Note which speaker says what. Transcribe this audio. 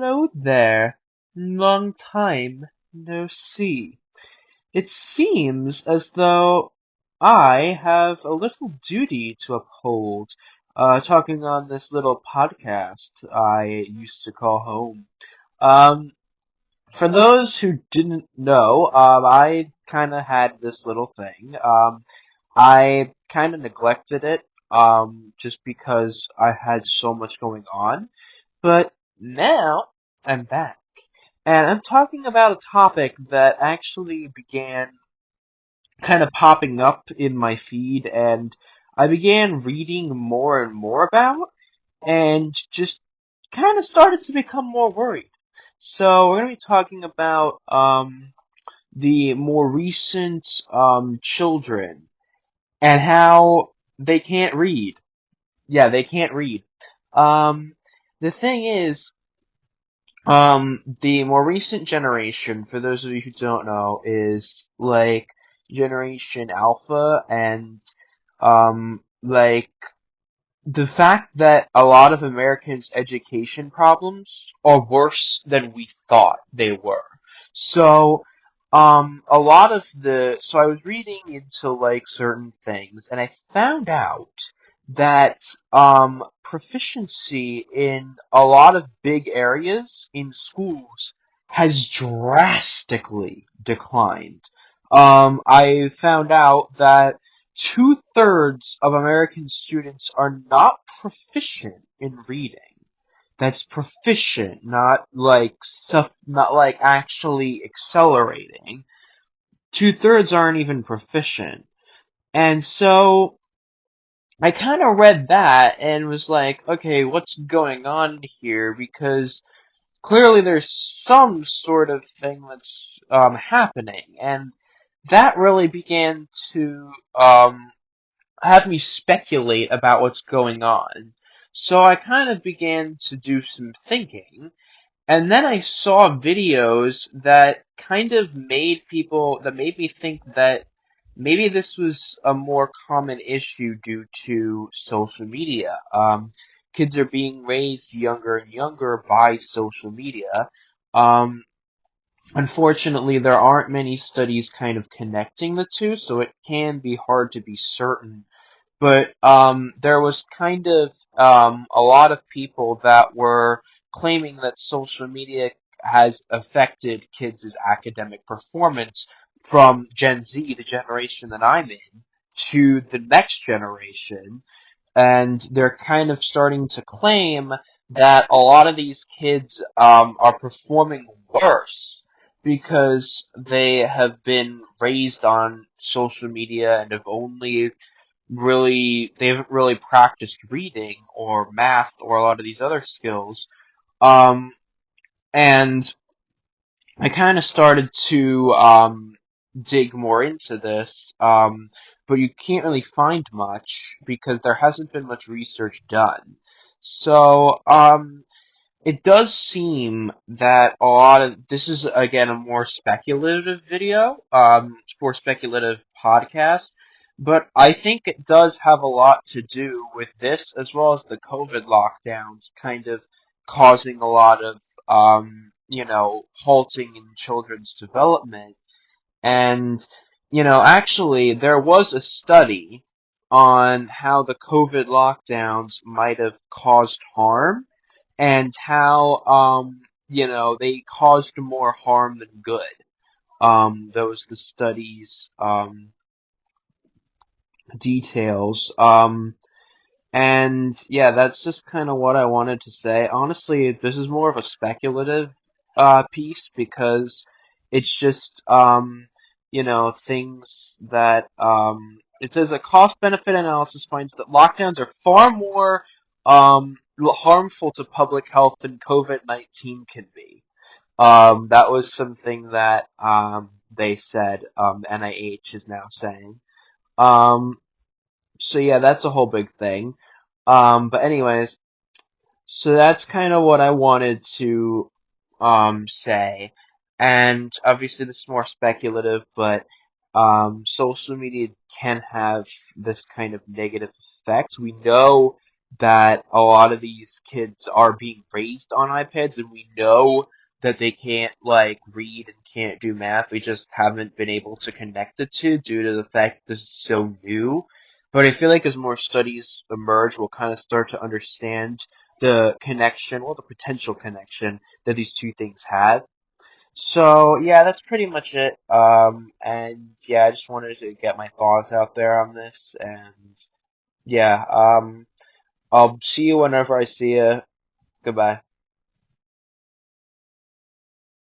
Speaker 1: Hello there. Long time no see. It seems as though I have a little duty to uphold, talking on this little podcast I used to call home. Um, for those who didn't know, I kind of had this little thing. I kind of neglected it, just because I had so much going on. But now I'm back. And I'm talking about a topic that actually began kind of popping up in my feed, and I began reading more and more about, and just kind of started to become more worried. So we're going to be talking about the more recent children and how they can't read. Yeah, they can't read. Um, the thing is, the more recent generation, for those of you who don't know, is like Generation Alpha, and like the fact that a lot of Americans' education problems are worse than we thought they were. So, so I was reading into like certain things, and I found out that, proficiency in a lot of big areas in schools has drastically declined. I found out that two-thirds of American students are not proficient in reading. That's proficient, not like actually accelerating. Two-thirds aren't even proficient. And so, I kind of read that and was like, okay, what's going on here? Because clearly there's some sort of thing that's, happening. And that really began to, have me speculate about what's going on. So I kind of began to do some thinking, and then I saw videos that kind of that made me think that maybe this was a more common issue due to social media. Kids are being raised younger and younger by social media. Um, Unfortunately, there aren't many studies kind of connecting the two, so it can be hard to be certain, but there was kind of a lot of people that were claiming that social media has affected kids' academic performance from Gen Z, the generation that I'm in, to the next generation, and they're kind of starting to claim that a lot of these kids are performing worse because they have been raised on social media and they haven't really practiced reading or math or a lot of these other skills. Um, and I kind of started to dig more into this, but you can't really find much because there hasn't been much research done. So, it does seem that a lot of this is again a more speculative video, more speculative podcast, but I think it does have a lot to do with this as well as the COVID lockdowns kind of causing a lot of halting in children's development. And actually there was a study on how the COVID lockdowns might have caused harm and how they caused more harm than good. Those the studies details. And yeah, that's just kind of what I wanted to say. Honestly, this is more of a speculative piece because it's just things that it says a cost benefit analysis finds that lockdowns are far more harmful to public health than COVID-19 can be. That was something that they said, the NIH is now saying. Um, so yeah, that's a whole big thing. But anyways, so that's kind of what I wanted to say. And obviously this is more speculative, but social media can have this kind of negative effect. We know that a lot of these kids are being raised on iPads, and we know that they can't like read and can't do math. We just haven't been able to connect the two due to the fact this is so new. But I feel like as more studies emerge, we'll kind of start to understand the connection, or the potential connection that these two things have. So yeah, that's pretty much it. And yeah, I just wanted to get my thoughts out there on this, and yeah, I'll see you whenever I see you. Goodbye.